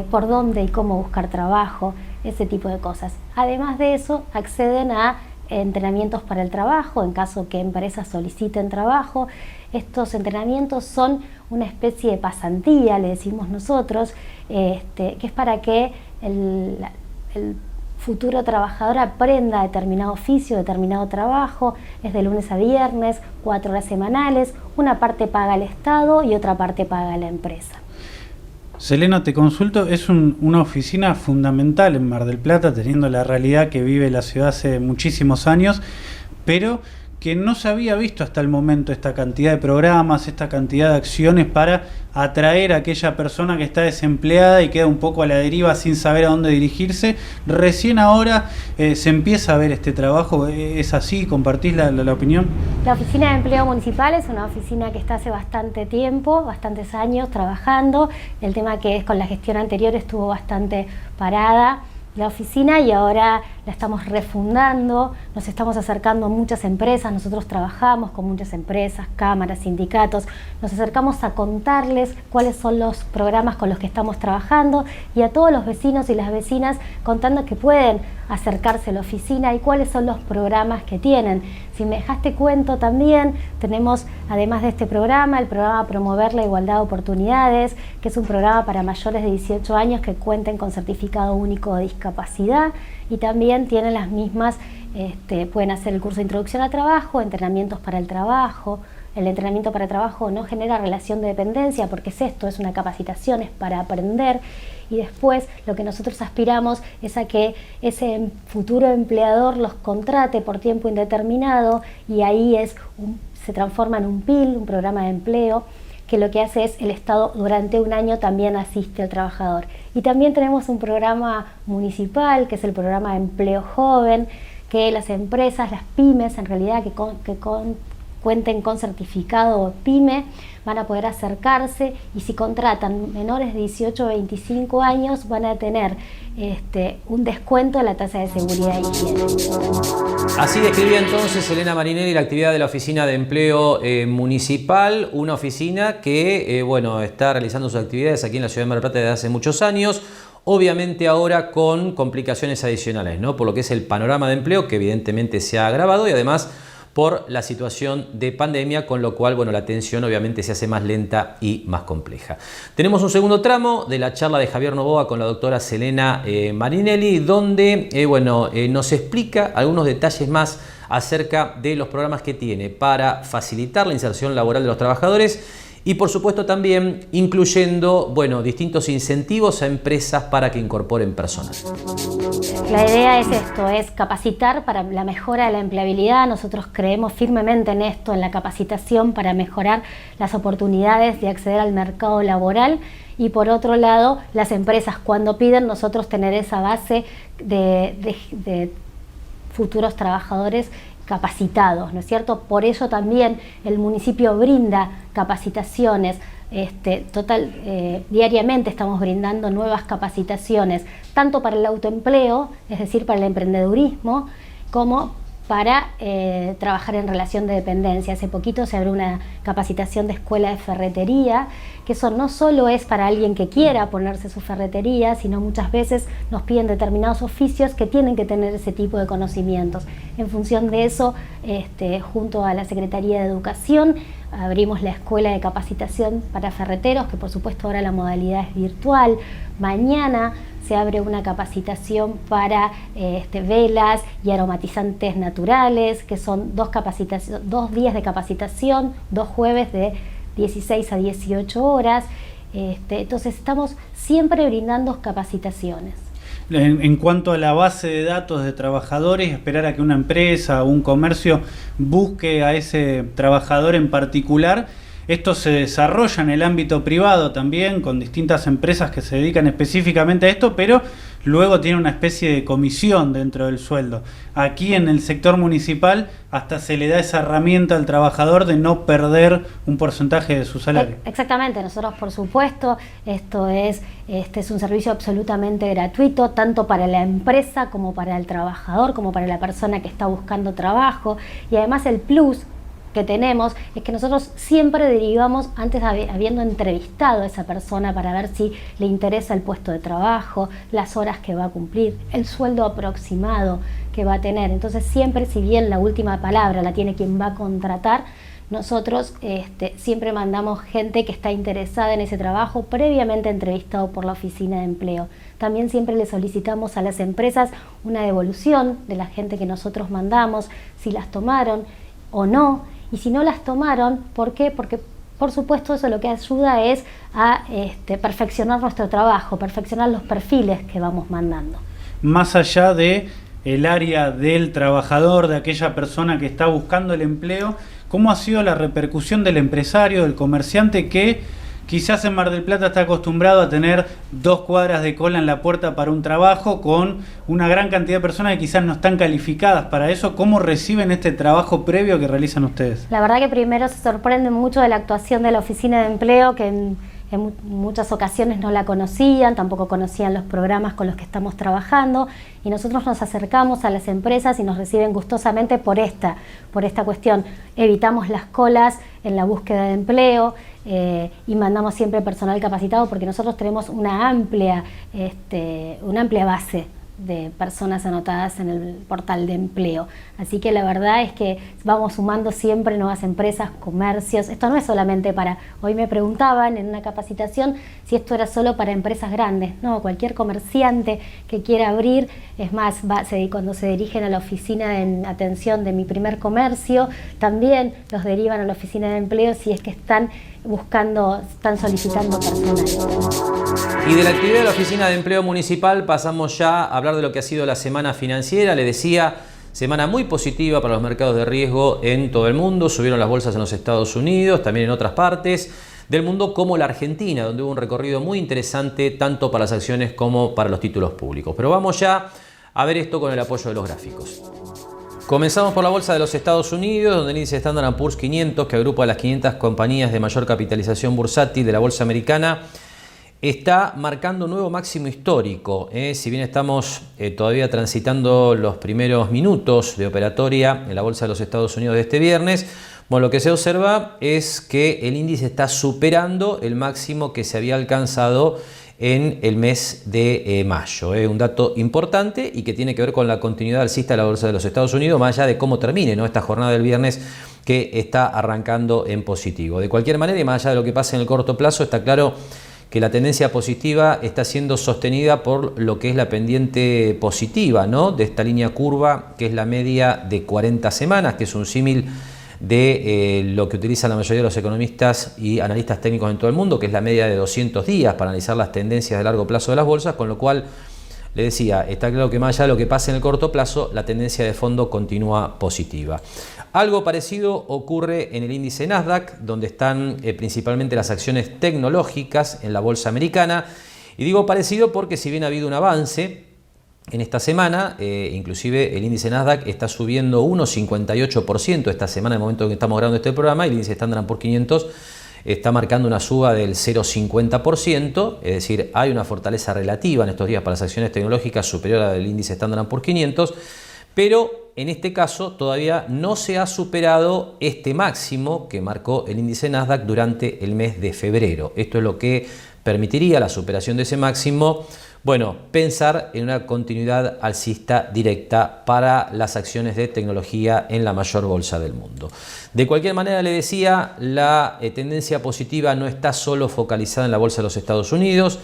[SPEAKER 14] por dónde y cómo buscar trabajo, ese tipo de cosas. Además de eso, acceden a entrenamientos para el trabajo, en caso que empresas soliciten trabajo. Estos entrenamientos son una especie de pasantía, le decimos nosotros, que es para que el futuro trabajador aprenda determinado oficio, determinado trabajo. Es de lunes a viernes, 4 horas semanales, una parte paga el Estado y otra parte paga la empresa.
[SPEAKER 9] Selena, te consulto, es una oficina fundamental en Mar del Plata, teniendo la realidad que vive la ciudad hace muchísimos años, pero que no se había visto hasta el momento esta cantidad de programas, esta cantidad de acciones para atraer a aquella persona que está desempleada y queda un poco a la deriva sin saber a dónde dirigirse. Recién ahora se empieza a ver este trabajo. ¿Es así? ¿Compartís la opinión?
[SPEAKER 14] La Oficina de Empleo Municipal es una oficina que está hace bastante tiempo, bastantes años trabajando. El tema que es con la gestión anterior estuvo bastante parada la oficina y ahora la estamos refundando, nos estamos acercando a muchas empresas, nosotros trabajamos con muchas empresas, cámaras, sindicatos, nos acercamos a contarles cuáles son los programas con los que estamos trabajando y a todos los vecinos y las vecinas contando que pueden acercarse a la oficina y cuáles son los programas que tienen. Si me dejaste cuento también, tenemos además de este programa, el programa Promover la Igualdad de Oportunidades, que es un programa para mayores de 18 años que cuenten con certificado único de discapacidad y también tienen las mismas, pueden hacer el curso de introducción al trabajo, entrenamientos para el trabajo. El entrenamiento para trabajo no genera relación de dependencia porque es una capacitación, es para aprender y después lo que nosotros aspiramos es a que ese futuro empleador los contrate por tiempo indeterminado y ahí se transforma en un PIL, un programa de empleo, que lo que hace es el Estado durante un año también asiste al trabajador. Y también tenemos un programa municipal que es el programa de empleo joven, que las empresas, las pymes en realidad que cuenten con certificado PYME, van a poder acercarse y si contratan menores de 18 o 25 años van a tener un descuento de la tasa de seguridad y higiene.
[SPEAKER 1] Así describía entonces Elena Marinelli la actividad de la Oficina de Empleo Municipal, una oficina que está realizando sus actividades aquí en la ciudad de Mar del Plata desde hace muchos años. Obviamente ahora con complicaciones adicionales, ¿no? Por lo que es el panorama de empleo que evidentemente se ha agravado y además por la situación de pandemia, con lo cual la atención obviamente se hace más lenta y más compleja. Tenemos un segundo tramo de la charla de Javier Novoa con la doctora Selena Marinelli, donde nos explica algunos detalles más acerca de los programas que tiene para facilitar la inserción laboral de los trabajadores y por supuesto también incluyendo distintos incentivos a empresas para que incorporen personas.
[SPEAKER 14] La idea es es capacitar para la mejora de la empleabilidad. Nosotros creemos firmemente en esto, en la capacitación para mejorar las oportunidades de acceder al mercado laboral y por otro lado, las empresas cuando piden nosotros tener esa base de futuros trabajadores capacitados, ¿no es cierto? Por ello también el municipio brinda capacitaciones, diariamente estamos brindando nuevas capacitaciones, tanto para el autoempleo, es decir, para el emprendedurismo, como para trabajar en relación de dependencia. Hace poquito se abrió una capacitación de escuela de ferretería, que eso no solo es para alguien que quiera ponerse su ferretería, sino muchas veces nos piden determinados oficios que tienen que tener ese tipo de conocimientos. En función de eso, junto a la Secretaría de Educación, abrimos la escuela de capacitación para ferreteros, que por supuesto ahora la modalidad es virtual. Mañana se abre una capacitación para velas y aromatizantes naturales, que son 2 días de capacitación, 2 jueves de 16 a 18 horas. Entonces estamos siempre brindando capacitaciones.
[SPEAKER 9] En cuanto a la base de datos de trabajadores, esperar a que una empresa o un comercio busque a ese trabajador en particular. Esto se desarrolla en el ámbito privado también, con distintas empresas que se dedican específicamente a esto, pero luego tiene una especie de comisión dentro del sueldo. Aquí en el sector municipal hasta se le da esa herramienta al trabajador de no perder un porcentaje de su salario.
[SPEAKER 14] Exactamente, nosotros por supuesto, este es un servicio absolutamente gratuito, tanto para la empresa como para el trabajador, como para la persona que está buscando trabajo, y además el plus que tenemos es que nosotros siempre derivamos, antes habiendo entrevistado a esa persona para ver si le interesa el puesto de trabajo, las horas que va a cumplir, el sueldo aproximado que va a tener. Entonces siempre, si bien la última palabra la tiene quien va a contratar, nosotros siempre mandamos gente que está interesada en ese trabajo, previamente entrevistado por la Oficina de Empleo. También siempre le solicitamos a las empresas una devolución de la gente que nosotros mandamos, si las tomaron o no. Y si no las tomaron, ¿por qué? Porque por supuesto eso lo que ayuda es a perfeccionar nuestro trabajo, perfeccionar los perfiles que vamos mandando.
[SPEAKER 9] Más allá de el área del trabajador, de aquella persona que está buscando el empleo, ¿cómo ha sido la repercusión del empresario, del comerciante que quizás en Mar del Plata está acostumbrado a tener 2 cuadras de cola en la puerta para un trabajo con una gran cantidad de personas que quizás no están calificadas para eso? ¿Cómo reciben este trabajo previo que realizan ustedes?
[SPEAKER 14] La verdad que primero se sorprenden mucho de la actuación de la Oficina de Empleo, que en muchas ocasiones no la conocían, tampoco conocían los programas con los que estamos trabajando, y nosotros nos acercamos a las empresas y nos reciben gustosamente por esta cuestión. Evitamos las colas en la búsqueda de empleo y mandamos siempre personal capacitado, porque nosotros tenemos una amplia base de personas anotadas en el portal de empleo. Así que la verdad es que vamos sumando siempre nuevas empresas, comercios. Esto no es solamente para... Hoy me preguntaban en una capacitación si esto era solo para empresas grandes. No, cualquier comerciante que quiera abrir, es más, cuando se dirigen a la oficina de atención de Mi Primer Comercio, también los derivan a la oficina de empleo si es que están solicitando personal.
[SPEAKER 1] Y de la actividad de la Oficina de Empleo Municipal pasamos ya a hablar de lo que ha sido la semana financiera. Le decía, semana muy positiva para los mercados de riesgo en todo el mundo. Subieron las bolsas en los Estados Unidos, también en otras partes del mundo como la Argentina, donde hubo un recorrido muy interesante tanto para las acciones como para los títulos públicos. Pero vamos ya a ver esto con el apoyo de los gráficos. Comenzamos por la bolsa de los Estados Unidos, donde el índice Standard & Poor's 500, que agrupa a las 500 compañías de mayor capitalización bursátil de la bolsa americana, está marcando un nuevo máximo histórico. Si bien estamos todavía transitando los primeros minutos de operatoria en la bolsa de los Estados Unidos de este viernes, bueno, lo que se observa es que el índice está superando el máximo que se había alcanzado en el mes de mayo. Un dato importante y que tiene que ver con la continuidad alcista de la bolsa de los Estados Unidos, más allá de cómo termine, ¿no?, esta jornada del viernes, que está arrancando en positivo. De cualquier manera, y más allá de lo que pase en el corto plazo, está claro que la tendencia positiva está siendo sostenida por lo que es la pendiente positiva, ¿no?, de esta línea curva, que es la media de 40 semanas, que es un símil de lo que utilizan la mayoría de los economistas y analistas técnicos en todo el mundo, que es la media de 200 días para analizar las tendencias de largo plazo de las bolsas, con lo cual, le decía, está claro que más allá de lo que pase en el corto plazo, la tendencia de fondo continúa positiva. Algo parecido ocurre en el índice Nasdaq, donde están principalmente las acciones tecnológicas en la bolsa americana, y digo parecido porque si bien ha habido un avance en esta semana, inclusive el índice Nasdaq está subiendo 1,58% esta semana, en el momento en que estamos grabando este programa, y el índice Standard & Poor's 500 está marcando una suba del 0,50%, es decir, hay una fortaleza relativa en estos días para las acciones tecnológicas superior al índice Standard & Poor's 500, pero en este caso todavía no se ha superado este máximo que marcó el índice Nasdaq durante el mes de febrero. Esto es lo que permitiría la superación de ese máximo. Bueno, pensar en una continuidad alcista directa para las acciones de tecnología en la mayor bolsa del mundo. De cualquier manera, le decía, la tendencia positiva no está solo focalizada en la bolsa de los Estados Unidos,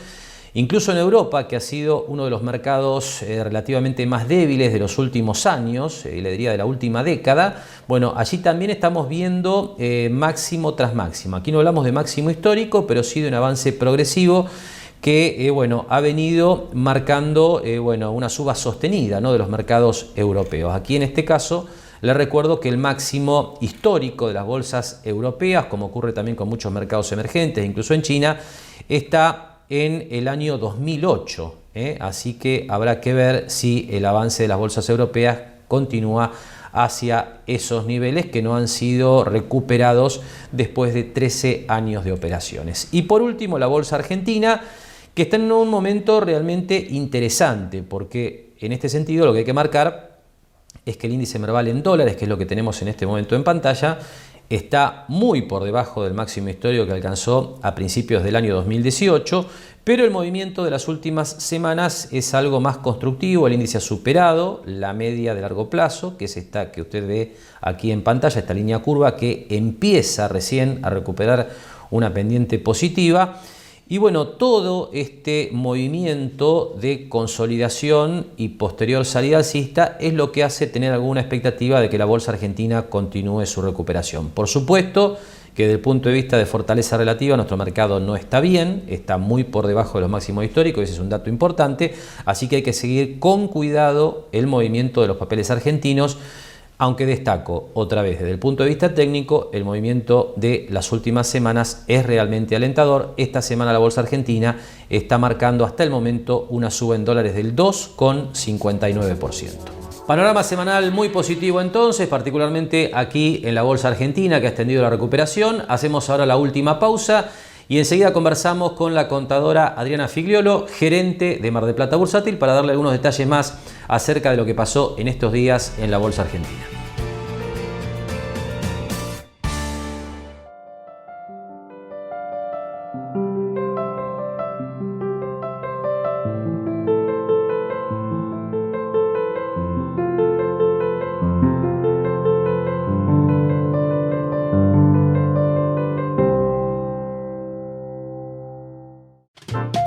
[SPEAKER 1] incluso en Europa, que ha sido uno de los mercados relativamente más débiles de los últimos años, le diría de la última década. Bueno, allí también estamos viendo máximo tras máximo. Aquí no hablamos de máximo histórico, pero sí de un avance progresivo que ha venido marcando una suba sostenida, ¿no?, de los mercados europeos. Aquí en este caso les recuerdo que el máximo histórico de las bolsas europeas, como ocurre también con muchos mercados emergentes, incluso en China, está en el año 2008. Así que habrá que ver si el avance de las bolsas europeas continúa hacia esos niveles que no han sido recuperados después de 13 años de operaciones. Y por último, la bolsa argentina, que está en un momento realmente interesante, porque en este sentido lo que hay que marcar es que el índice Merval en dólares, que es lo que tenemos en este momento en pantalla, está muy por debajo del máximo histórico que alcanzó a principios del año 2018, pero el movimiento de las últimas semanas es algo más constructivo. El índice ha superado la media de largo plazo, que es esta que usted ve aquí en pantalla, esta línea curva que empieza recién a recuperar una pendiente positiva. Y bueno, todo este movimiento de consolidación y posterior salida alcista es lo que hace tener alguna expectativa de que la bolsa argentina continúe su recuperación. Por supuesto que desde el punto de vista de fortaleza relativa nuestro mercado no está bien, está muy por debajo de los máximos históricos, ese es un dato importante, así que hay que seguir con cuidado el movimiento de los papeles argentinos, aunque destaco otra vez desde el punto de vista técnico, el movimiento de las últimas semanas es realmente alentador. Esta semana la bolsa argentina está marcando hasta el momento una suba en dólares del 2,59%. Panorama semanal muy positivo entonces, particularmente aquí en la bolsa argentina que ha extendido la recuperación. Hacemos ahora la última pausa y enseguida conversamos con la contadora Adriana Figliolo, gerente de Mar del Plata Bursátil, para darle algunos detalles más acerca de lo que pasó en estos días en la bolsa argentina.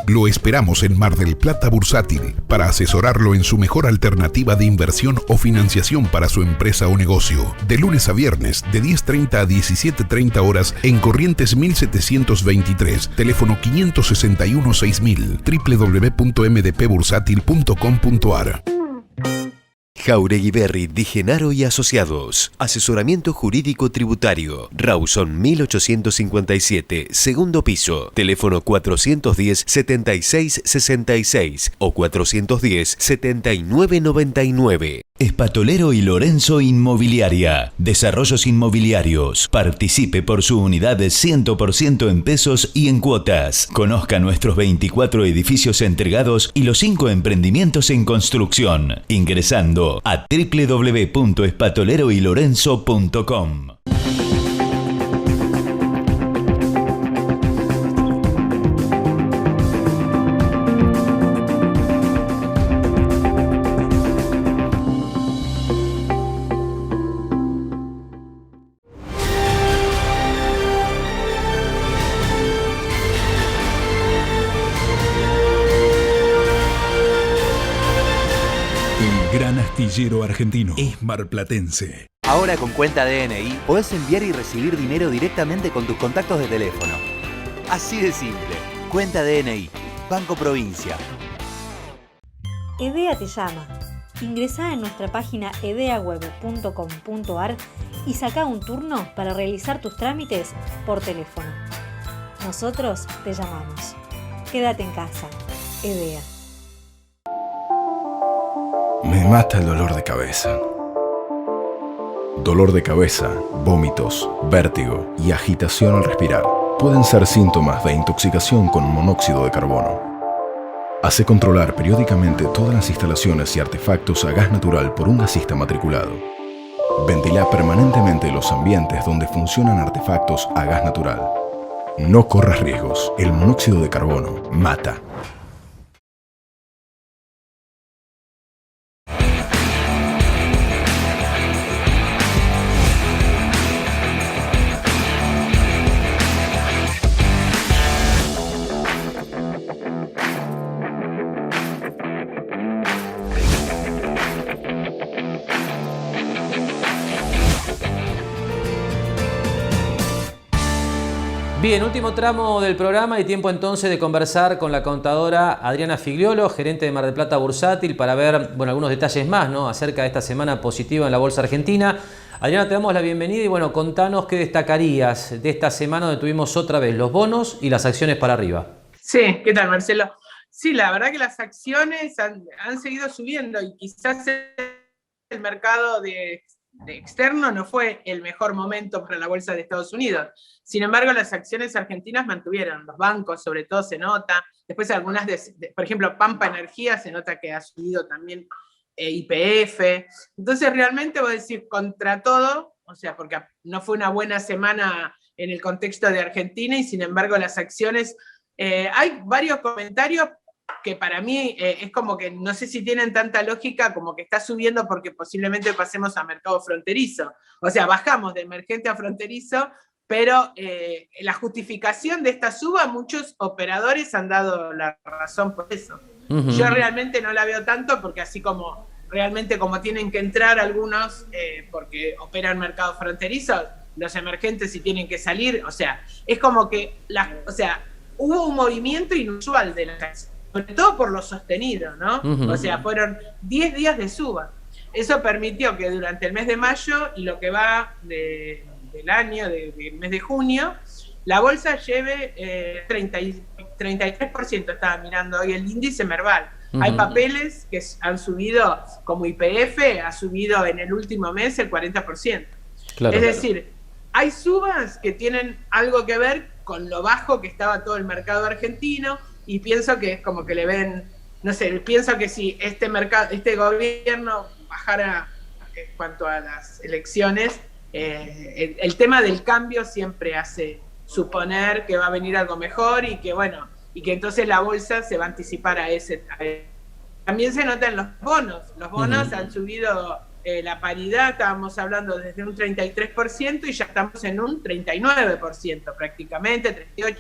[SPEAKER 6] Lo esperamos en Mar del Plata Bursátil para asesorarlo en su mejor alternativa de inversión o financiación para su empresa o negocio. De lunes a viernes, de 10:30 a 17:30 horas en Corrientes 1723, teléfono 561-6000, www.mdpbursátil.com.ar.
[SPEAKER 15] Jauregui Berry Di Genaro y Asociados. Asesoramiento jurídico tributario. Rawson 1857, segundo piso. Teléfono 410-7666 o 410-7999.
[SPEAKER 2] Espatolero y Lorenzo Inmobiliaria. Desarrollos inmobiliarios. Participe por su unidad de 100% en pesos y en cuotas. Conozca nuestros 24 edificios entregados y los 5 emprendimientos en construcción. Ingresando a www.espatoleroylorenzo.com.
[SPEAKER 16] Gran astillero argentino es marplatense.
[SPEAKER 7] Ahora con cuenta DNI podés enviar y recibir dinero directamente con tus contactos de teléfono. Así de simple. Cuenta DNI. Banco Provincia.
[SPEAKER 5] EDEA te llama. Ingresá en nuestra página edeaweb.com.ar y sacá un turno para realizar tus trámites por teléfono. Nosotros te llamamos. Quédate en casa. EDEA.
[SPEAKER 10] Me mata el dolor de cabeza. Dolor de cabeza, vómitos, vértigo y agitación al respirar pueden ser síntomas de intoxicación con monóxido de carbono. Hace controlar periódicamente todas las instalaciones y artefactos a gas natural por un gasista matriculado. Ventila permanentemente los ambientes donde funcionan artefactos a gas natural. No corras riesgos. El monóxido de carbono mata.
[SPEAKER 1] Bien, último tramo del programa y tiempo entonces de conversar con la contadora Adriana Figliolo, gerente de Mar del Plata Bursátil, para ver algunos detalles más, ¿no?, acerca de esta semana positiva en la bolsa argentina. Adriana, te damos la bienvenida y contanos qué destacarías de esta semana donde tuvimos otra vez los bonos y las acciones para arriba.
[SPEAKER 17] Sí, ¿qué tal, Marcelo? Sí, la verdad que las acciones han seguido subiendo y quizás el mercado de externo no fue el mejor momento para la bolsa de Estados Unidos. Sin embargo, las acciones argentinas mantuvieron, los bancos sobre todo se nota, después algunas, por ejemplo, Pampa Energía se nota que ha subido también YPF. Entonces realmente voy a decir contra todo, o sea, porque no fue una buena semana en el contexto de Argentina y sin embargo las acciones, hay varios comentarios que para mí es como que no sé si tienen tanta lógica, como que está subiendo porque posiblemente pasemos a mercado fronterizo. O sea, bajamos de emergente a fronterizo, pero la justificación de esta suba, muchos operadores han dado la razón por eso. Yo realmente no la veo tanto porque así como realmente como tienen que entrar algunos porque operan mercados fronterizos, los emergentes si tienen que salir, o sea, es como que, hubo un movimiento inusual de la acción, sobre todo por lo sostenido, ¿no? O sea, fueron 10 días de suba. Eso permitió que durante el mes de mayo y lo que va del año, del mes de junio, la bolsa lleve 33%, estaba mirando hoy el índice Merval. Hay papeles que han subido, como YPF, ha subido en el último mes el 40%. Claro, es decir, hay subas que tienen algo que ver con lo bajo que estaba todo el mercado argentino, y pienso que es como que le ven, no sé, pienso que si este gobierno bajara en cuanto a las elecciones, el tema del cambio siempre hace suponer que va a venir algo mejor y que bueno, y que entonces la bolsa se va a anticipar a ese. También se nota en los bonos han subido la paridad, estábamos hablando desde un 33% y ya estamos en un 39% prácticamente, 38%.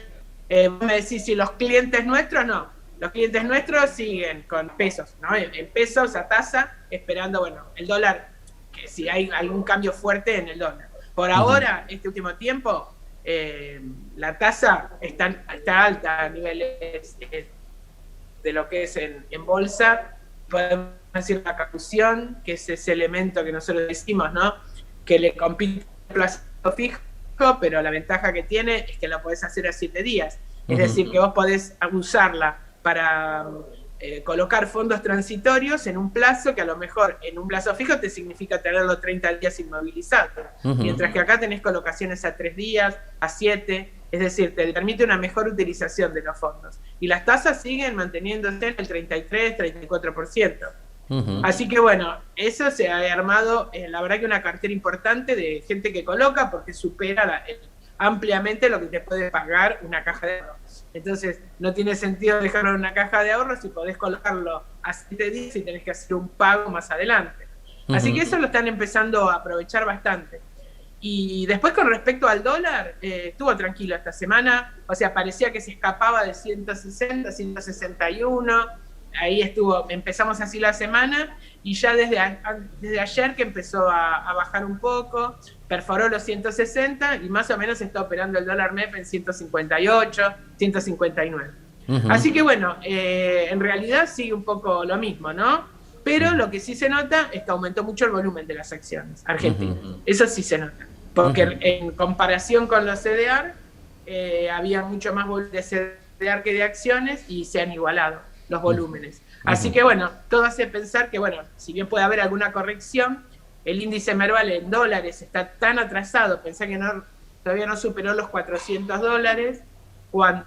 [SPEAKER 17] Me decís si los clientes nuestros, no, los clientes nuestros siguen con pesos, ¿no? En pesos a tasa, esperando, bueno, el dólar, que si hay algún cambio fuerte en el dólar. Por ahora, este último tiempo, la tasa está alta a niveles de lo que es en bolsa. Podemos decir la caución, que es ese elemento que nosotros decimos, ¿no? Que le compite el plazo fijo, pero la ventaja que tiene es que lo podés hacer a 7 días. Es decir, que vos podés usarla para colocar fondos transitorios en un plazo que a lo mejor en un plazo fijo te significa tenerlo 30 días inmovilizado. Mientras que acá tenés colocaciones a 3 días, a 7, es decir, te permite una mejor utilización de los fondos. Y las tasas siguen manteniéndose en el 33, 34%. Así que bueno, eso se ha armado, la verdad que una cartera importante de gente que coloca, porque supera ampliamente lo que te puede pagar una caja de ahorros. Entonces no tiene sentido dejarlo en una caja de ahorros si podés colocarlo a 7 días y tenés que hacer un pago más adelante. Así que eso lo están empezando a aprovechar bastante. Y después con respecto al dólar, estuvo tranquilo esta semana, o sea, parecía que se escapaba de 160, 161, ahí empezamos así la semana, y ya desde ayer que empezó a bajar un poco, perforó los 160 y más o menos está operando el dólar MEP en 158, 159. Así que bueno, en realidad sigue un poco lo mismo, ¿no? Pero lo que sí se nota es que aumentó mucho el volumen de las acciones argentinas. Eso sí se nota. Porque en comparación con los CDR, había mucho más volumen de CDR que de acciones y se han igualado los volúmenes. Así que bueno, todo hace pensar que bueno, si bien puede haber alguna corrección, el índice Merval en dólares está tan atrasado, pensé que todavía no superó los $400, cuando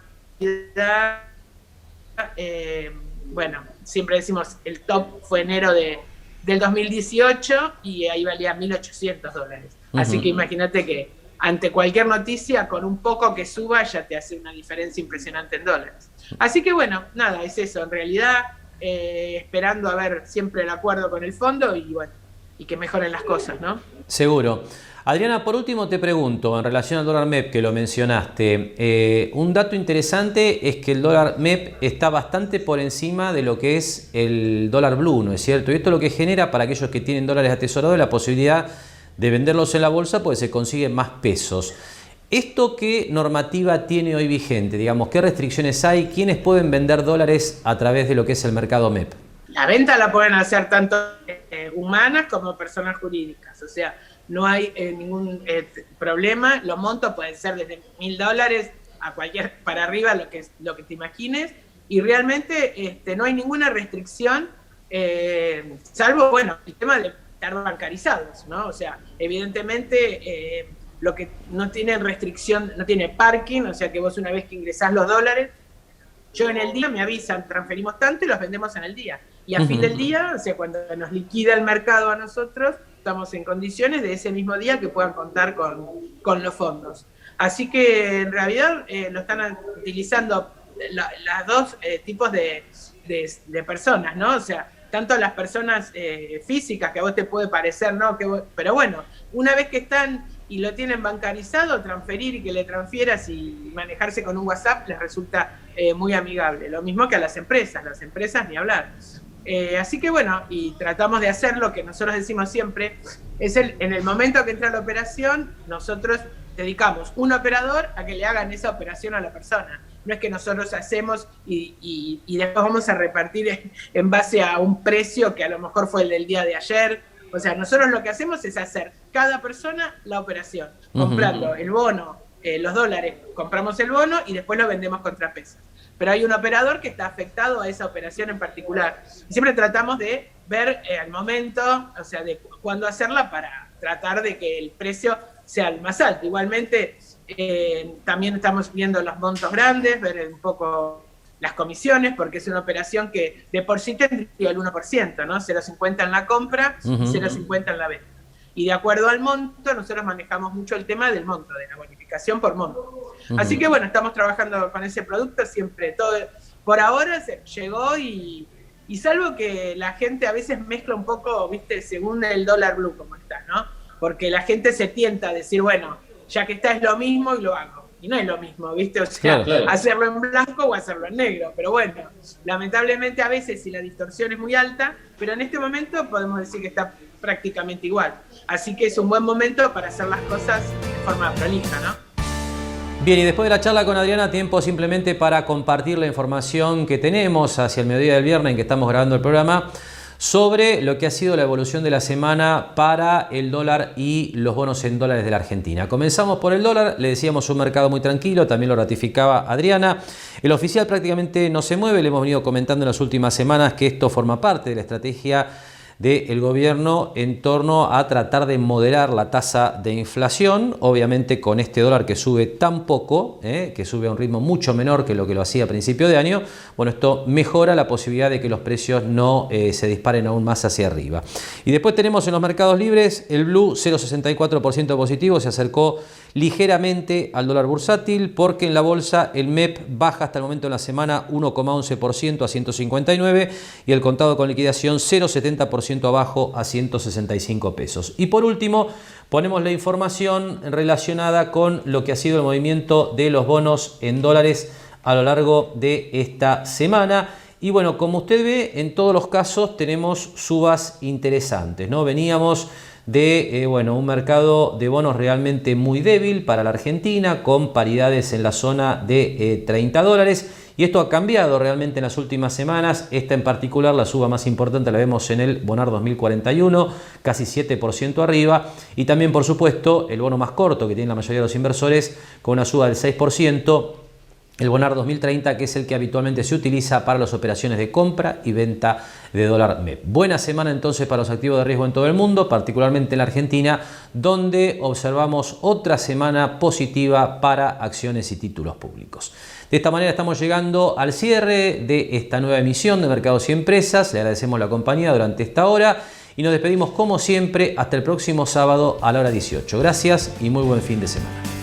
[SPEAKER 17] bueno, siempre decimos el top fue enero del 2018 y ahí valía $1.800. Así que imagínate que ante cualquier noticia, con un poco que suba, ya te hace una diferencia impresionante en dólares. Así que bueno, nada, es eso. En realidad, esperando a ver siempre el acuerdo con el fondo y bueno, y que mejoren las cosas, ¿no?
[SPEAKER 1] Seguro. Adriana, por último te pregunto, en relación al dólar MEP que lo mencionaste, un dato interesante es que el dólar MEP está bastante por encima de lo que es el dólar blue, ¿no es cierto? Y esto lo que genera para aquellos que tienen dólares atesorados la posibilidad de venderlos en la bolsa, pues se consiguen más pesos. ¿Esto qué normativa tiene hoy vigente? Digamos, ¿qué restricciones hay? ¿Quiénes pueden vender dólares a través de lo que es el mercado MEP?
[SPEAKER 17] La venta la pueden hacer tanto humanas como personas jurídicas, o sea, no hay ningún problema. Los montos pueden ser desde $1.000 a para arriba, lo que te imagines, y realmente no hay ninguna restricción, salvo, bueno, el tema de estar bancarizados, ¿no? O sea, evidentemente lo que no tiene restricción, no tiene parking, o sea que vos una vez que ingresás los dólares, yo en el día me avisan, transferimos tanto y los vendemos en el día. Y a fin del día, o sea, cuando nos liquida el mercado a nosotros, estamos en condiciones de ese mismo día que puedan contar con los fondos. Así que en realidad lo están utilizando las dos tipos de personas, ¿no? O sea, tanto las personas físicas, que a vos te puede parecer, ¿no? Pero bueno, una vez que están y lo tienen bancarizado, transferir y que le transfieras y manejarse con un WhatsApp les resulta muy amigable. Lo mismo que a las empresas ni hablar. Así que bueno, y tratamos de hacer lo que nosotros decimos siempre, en el momento que entra la operación, nosotros dedicamos un operador a que le hagan esa operación a la persona. No es que nosotros hacemos y después vamos a repartir en base a un precio que a lo mejor fue el del día de ayer. O sea, nosotros lo que hacemos es hacer cada persona la operación, comprando el bono, los dólares, compramos el bono y después lo vendemos contra pesos. Pero hay un operador que está afectado a esa operación en particular. Y siempre tratamos de ver al momento, o sea, de cuándo hacerla para tratar de que el precio sea el más alto. Igualmente, también estamos viendo los montos grandes, ver un poco las comisiones, porque es una operación que de por sí tendría el 1%, ¿no? 0,50 en la compra y 0,50 en la venta. Y de acuerdo al monto, nosotros manejamos mucho el tema del monto, de la bonificación por monto. Así que bueno, estamos trabajando con ese producto siempre. Todo, por ahora se llegó y salvo que la gente a veces mezcla un poco, viste, según el dólar blue como está, ¿no? Porque la gente se tienta a decir, bueno, ya que está es lo mismo y lo hago. Y no es lo mismo, ¿viste? O sea, claro. Hacerlo en blanco o hacerlo en negro. Pero bueno, lamentablemente a veces si la distorsión es muy alta, pero en este momento podemos decir que está prácticamente igual. Así que es un buen momento para hacer las cosas de forma prolija, ¿no?
[SPEAKER 1] Bien, y después de la charla con Adriana, tiempo simplemente para compartir la información que tenemos hacia el mediodía del viernes en que estamos grabando el programa sobre lo que ha sido la evolución de la semana para el dólar y los bonos en dólares de la Argentina. Comenzamos por el dólar, le decíamos un mercado muy tranquilo, también lo ratificaba Adriana. El oficial prácticamente no se mueve, le hemos venido comentando en las últimas semanas que esto forma parte de la estrategia del gobierno en torno a tratar de moderar la tasa de inflación, obviamente con este dólar que sube tan poco, que sube a un ritmo mucho menor que lo hacía a principio de año. Bueno, esto mejora la posibilidad de que los precios no se disparen aún más hacia arriba. Y después tenemos en los mercados libres el blue 0,64% positivo, se acercó ligeramente al dólar bursátil, porque en la bolsa el MEP baja hasta el momento de la semana 1,11% a 159 y el contado con liquidación 0,70% abajo a 165 pesos. Y por último, ponemos la información relacionada con lo que ha sido el movimiento de los bonos en dólares a lo largo de esta semana. Y bueno, como usted ve, en todos los casos tenemos subas interesantes, ¿no? Veníamos de un mercado de bonos realmente muy débil para la Argentina, con paridades en la zona de 30 dólares. Y esto ha cambiado realmente en las últimas semanas. Esta en particular, la suba más importante, la vemos en el Bonar 2041, casi 7% arriba. Y también, por supuesto, el bono más corto que tiene la mayoría de los inversores, con una suba del 6%. El Bonar 2030, que es el que habitualmente se utiliza para las operaciones de compra y venta de dólar MEP. Buena semana entonces para los activos de riesgo en todo el mundo, particularmente en la Argentina, donde observamos otra semana positiva para acciones y títulos públicos. De esta manera estamos llegando al cierre de esta nueva emisión de Mercados y Empresas. Le agradecemos la compañía durante esta hora y nos despedimos como siempre hasta el próximo sábado a la hora 18. Gracias y muy buen fin de semana.